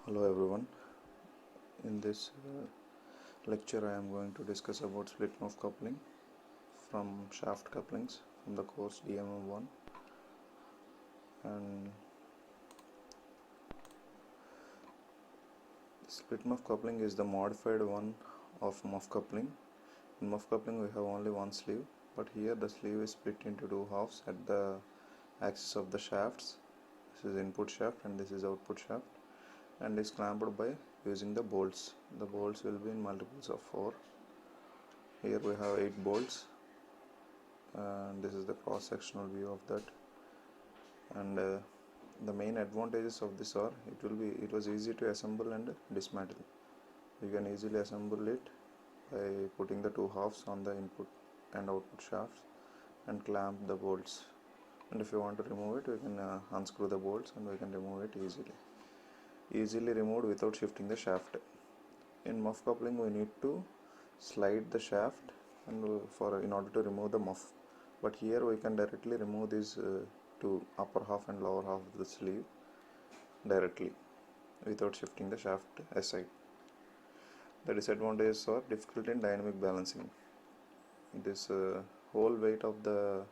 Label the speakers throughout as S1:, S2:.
S1: Hello everyone. In this lecture I am going to discuss about split muff coupling from shaft couplings from the course DMM1, and split muff coupling is the modified one of muff coupling. In muff coupling we have only one sleeve, but here the sleeve is split into two halves at the axis of the shafts. This is input shaft and this is output shaft, and is clamped by using the bolts. The bolts will be in multiples of 4. Here we have 8 bolts, and this is the cross-sectional view of that. And the main advantages of this are it was easy to assemble and dismantle. You can easily assemble it by putting the two halves on the input and output shafts and clamp the bolts. And if you want to remove it, we can unscrew the bolts and we can remove it easily removed without shifting the shaft. In muff coupling we need to slide the shaft and in order to remove the muff, but here we can directly remove these two upper half and lower half of the sleeve directly without shifting the shaft aside. The disadvantages are difficulty in dynamic balancing. This whole weight of the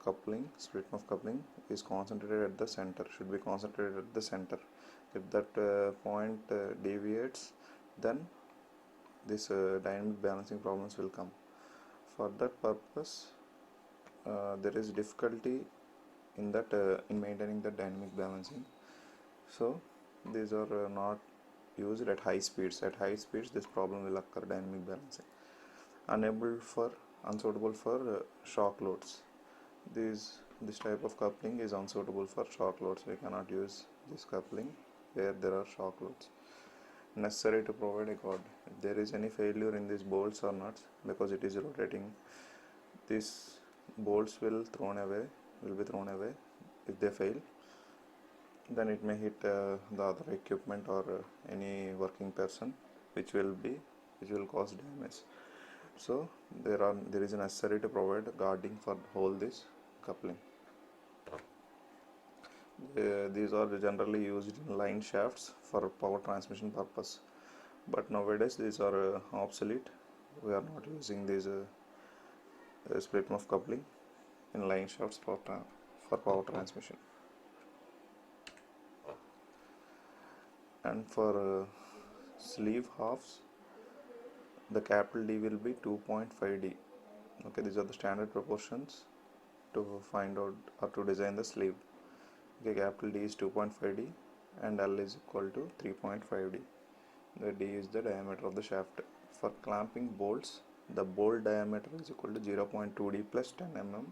S1: coupling, split muff coupling, is concentrated at the center, should be concentrated at the center. If that point deviates, then this dynamic balancing problems will come. For that purpose, there is difficulty in that in maintaining the dynamic balancing. So these are not used at high speeds. At high speeds, this problem will occur, dynamic balancing. Unsuitable for shock loads. This type of coupling is unsuitable for shock loads. We cannot use this coupling where there are shock loads. Necessary to provide a guard. If there is any failure in these bolts or nuts, because it is rotating, these bolts will be thrown away. If they fail, then it may hit the other equipment or any working person, which will cause damage. So there is necessary to provide guarding for hold this coupling. These are generally used in line shafts for power transmission purpose, but nowadays these are obsolete. We are not using these split muff coupling in line shafts for power transmission. And for sleeve halves, the capital D will be 2.5D. Okay, these are the standard proportions to find out or to design the sleeve. Okay, capital D is 2.5D and L is equal to 3.5D. The D is the diameter of the shaft. For clamping bolts, the bolt diameter is equal to 0.2D plus 10 mm,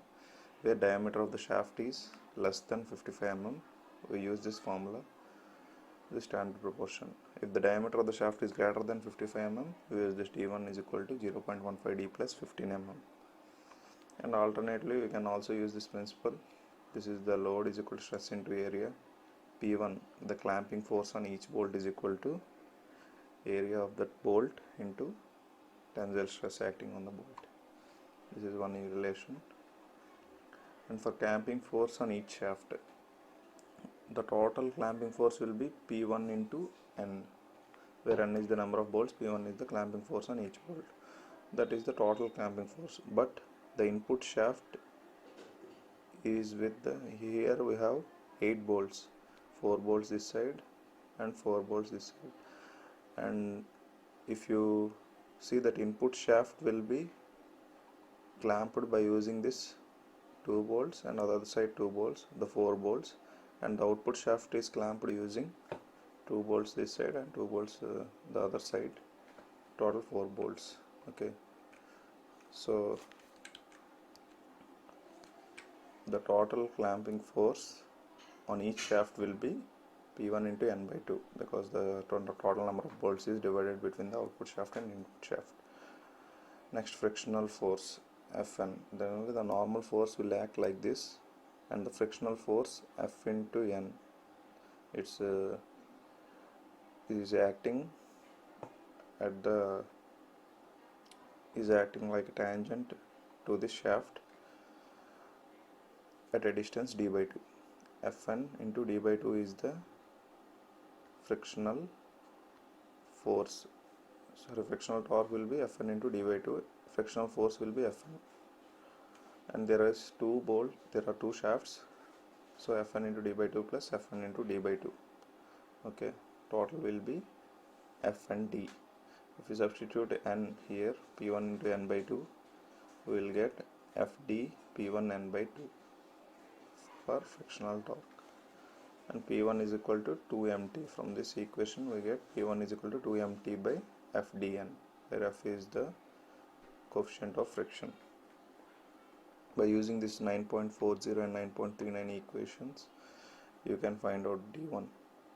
S1: where diameter of the shaft is less than 55 mm. We use this formula, the standard proportion. If the diameter of the shaft is greater than 55 mm, we use this D1 is equal to 0.15D plus 15 mm. And alternately, we can also use this principle. This is the load is equal to stress into area. P1, the clamping force on each bolt, is equal to area of that bolt into tensile stress acting on the bolt. This is one relation. And for clamping force on each shaft, the total clamping force will be P1 into N, where N is the number of bolts, P1 is the clamping force on each bolt. That is the total clamping force. But the input shaft is here we have 8 bolts, 4 bolts this side and 4 bolts this side. And if you see that input shaft will be clamped by using this 2 bolts and on the other side 2 bolts, the 4 bolts, and the output shaft is clamped using 2 bolts this side and 2 bolts the other side, total 4 bolts. Okay, so the total clamping force on each shaft will be P1 into N by 2, because the total number of bolts is divided between the output shaft and input shaft. Next, frictional force Fn. Then the normal force will act like this, and the frictional force F into N, it's is acting like a tangent to this shaft at a distance d by 2. Fn into d by 2 is the frictional force, sorry, frictional torque will be Fn into d by 2, frictional force will be Fn, and there are two shafts, so Fn into d by 2 plus Fn into d by 2. Okay, total will be Fnd. If we substitute n here, P1 into n by 2, we will get Fd P1 n by 2 for frictional torque, and P1 is equal to 2mt. From this equation we get P1 is equal to 2mt by Fdn, where F is the coefficient of friction. By using this 9.40 and 9.39 equations, you can find out d1,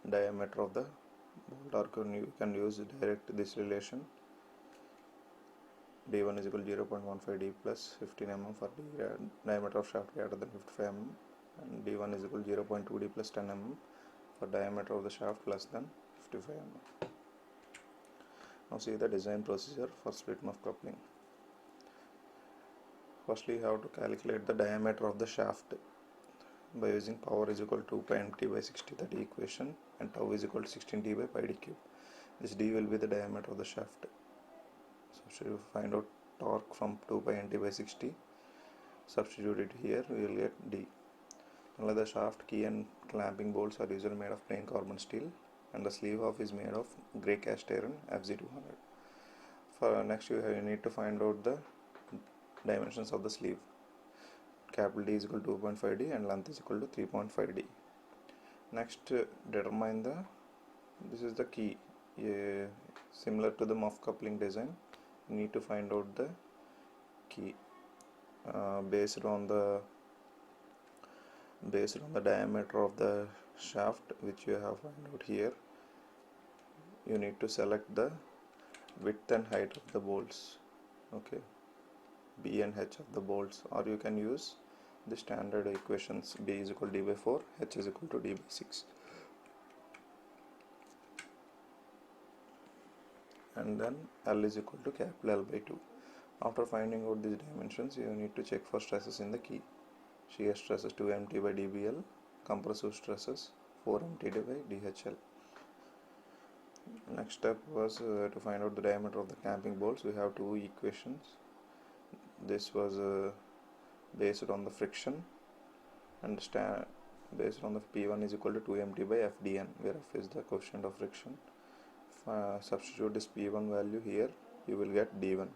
S1: diameter of the bolt, or you can use direct this relation. d1 is equal to 0.15 d plus 15 mm for diameter of shaft greater than 55 mm, and d1 is equal to 0.2 d plus 10 mm for diameter of the shaft less than 55 mm. Now see the design procedure for split muff coupling. Firstly, you have to calculate the diameter of the shaft by using power is equal to 2 pi mt by 60, that equation, and tau is equal to 16t by pi d cube. This d will be the diameter of the shaft. So should you find out torque from 2 pi nt by 60, substitute it here, we will get d. Now the shaft key and clamping bolts are usually made of plain carbon steel, and the sleeve half is made of grey cast iron Fz200. For next you need to find out the dimensions of the sleeve. Capital D is equal to 2.5d and length is equal to 3.5d. Next, determine this is the key. Similar to the muff coupling design, you need to find out the key based on the diameter of the shaft, which you have found out here. You need to select the width and height of the bolts. Okay, B and H of the bolts, or you can use the standard equations. B is equal to d by 4, H is equal to d by 6, and then L is equal to capital L by 2. After finding out these dimensions, you need to check for stresses in the key. Shear stresses 2mt by dBl, compressive stresses 4mt by dHl. Next step was to find out the diameter of the clamping bolts. We have two equations. This was based on the friction, and based on the P1 is equal to 2mt by Fdn, where F is the coefficient of friction. Substitute this P1 value here, you will get d1.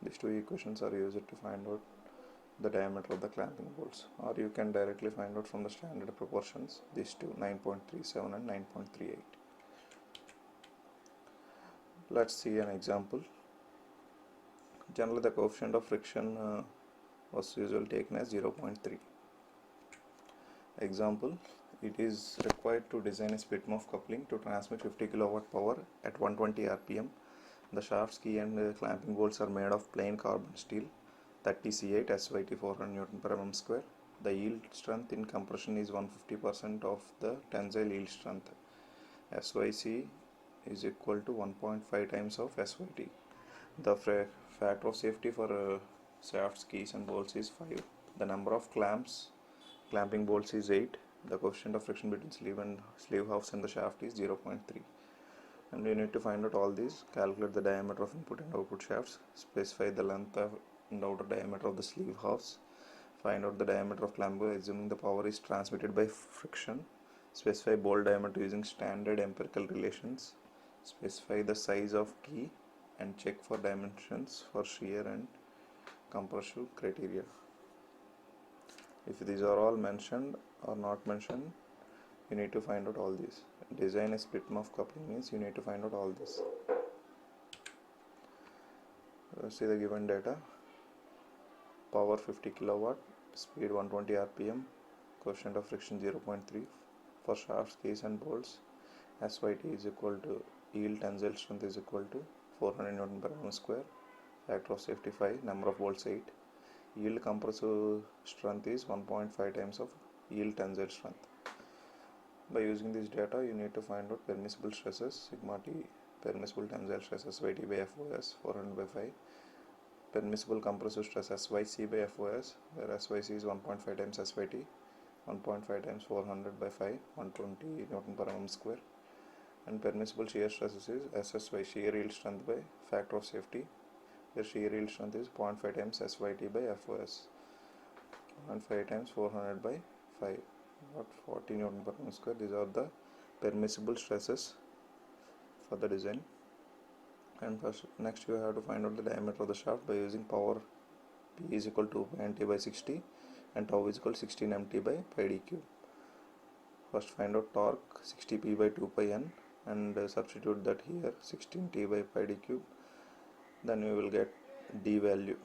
S1: These two equations are used to find out the diameter of the clamping bolts, or you can directly find out from the standard proportions, these two, 9.37 and 9.38. Let's see an example. Generally the coefficient of friction was usually taken as 0.3. Example, it is required to design a split muff coupling to transmit 50 kW power at 120 rpm. The shafts, key and clamping bolts are made of plain carbon steel, 30C8 SYT 400 Newton per mm square. The yield strength in compression is 150% of the tensile yield strength. SYC is equal to 1.5 times of SYT. The factor of safety for shafts, keys and bolts is 5. The number of clamping bolts is 8. The coefficient of friction between sleeve halves and the shaft is 0.3. And you need to find out all these. Calculate the diameter of input and output shafts. Specify the length and outer diameter of the sleeve halves. Find out the diameter of clamp, assuming the power is transmitted by friction. Specify bolt diameter using standard empirical relations. Specify the size of key and check for dimensions for shear and compressive criteria. If these are all mentioned or not mentioned, you need to find out all these. Design a split muff coupling means you need to find out all this. Let's see the given data. Power 50 kilowatt, speed 120 rpm, coefficient of friction 0.3. For shafts, keys and bolts, SYT is equal to yield tensile strength is equal to 400 Newton per mm square. Factor of safety 5, number of bolts 8. Yield compressive strength is 1.5 times of yield tensile strength. By using this data, you need to find out permissible stresses, sigma t, permissible tensile stress SYT by FOS 400 by 5, permissible compressive stress SYC by FOS, where SYC is 1.5 times SYT, 1.5 times 400 by 5, 120 Newton per mm square. And permissible shear stresses is SS by shear yield strength by factor of safety. The shear yield strength is 0.5 times SYT by FOS. 0.5 times 400 by 5, what 40 Newton per mm square. These are the permissible stresses for the design. And next you have to find out the diameter of the shaft by using power. P is equal to nt by 60 and tau is equal to 16 mt by pi d cube. First find out torque 60 p by 2 pi n and substitute that here 16 t by pi d cube. Then we will get d value,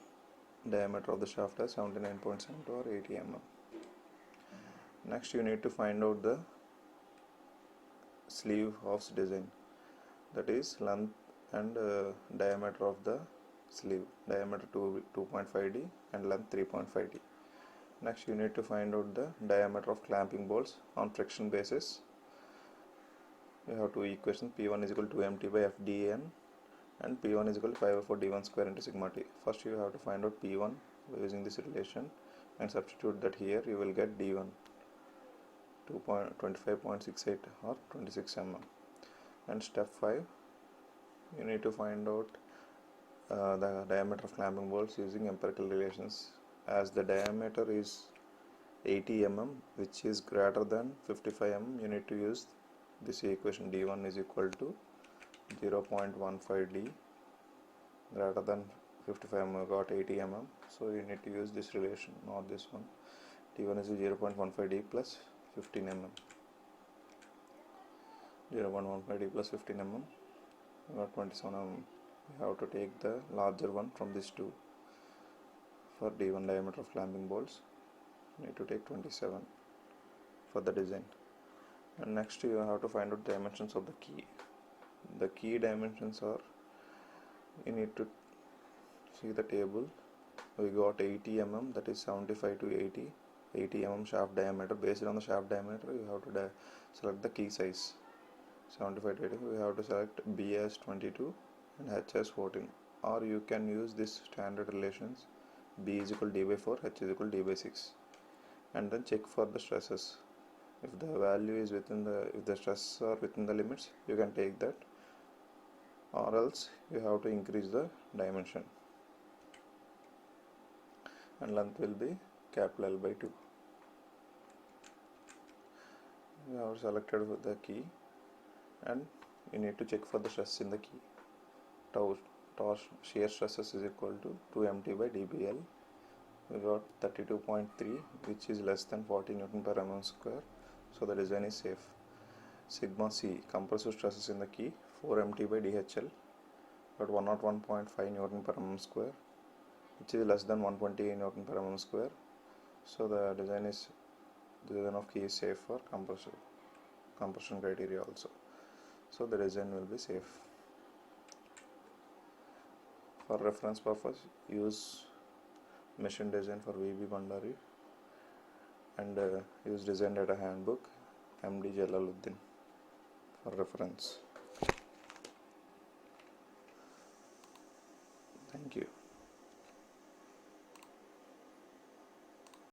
S1: diameter of the shaft as 79.72 or 80 mm. Next you need to find out the sleeve halves design, that is length and diameter of the sleeve, diameter 2.5 d and length 3.5 d. Next you need to find out the diameter of clamping bolts on friction basis. You have two equations, P1 is equal to mt by fdn and P1 is equal to 5 over d1 square into sigma t. First you have to find out P1 by using this relation and substitute that here. You will get d1 25.68 or 26 mm. And step 5, you need to find out the diameter of clamping bolts using empirical relations. As the diameter is 80 mm which is greater than 55 mm, you need to use this equation, d1 is equal to 0.15 d, greater than 55 mm, got 80 mm, so you need to use this relation, not this one. d1 is 0.15 d plus 15 mm, 0.15 d plus 15 mm, got 27 mm. You have to take the larger one from this two. For d1 diameter of clamping bolts, you need to take 27 for the design. And next you have to find out dimensions of the key. The key dimensions are, you need to see the table. We got 80 mm, that is 75 to 80 mm shaft diameter. Based on the shaft diameter, you have to select the key size. 75 to 80, we have to select B as 22 and H as 14. Or you can use this standard relations, B is equal to D by 4, H is equal to D by 6. And then check for the stresses. If the value is within if the stresses are within the limits, you can take that, or else you have to increase the dimension. And length will be capital L by 2. You have selected the key and you need to check for the stress in the key. Tau shear stresses is equal to 2 mt by dBl. We got 32.3 which is less than 40 Newton per mm square, so the design is safe. Sigma C, compressive stresses in the key, 4 mt by dHl, got 101.5 Newton per mm square, which is less than 120 Newton per mm square, so the design of key is safe for compression criteria also, so the design will be safe. For reference purpose, use machine design for VB Bandari and use design data handbook MD Jalaluddin for reference. Thank you.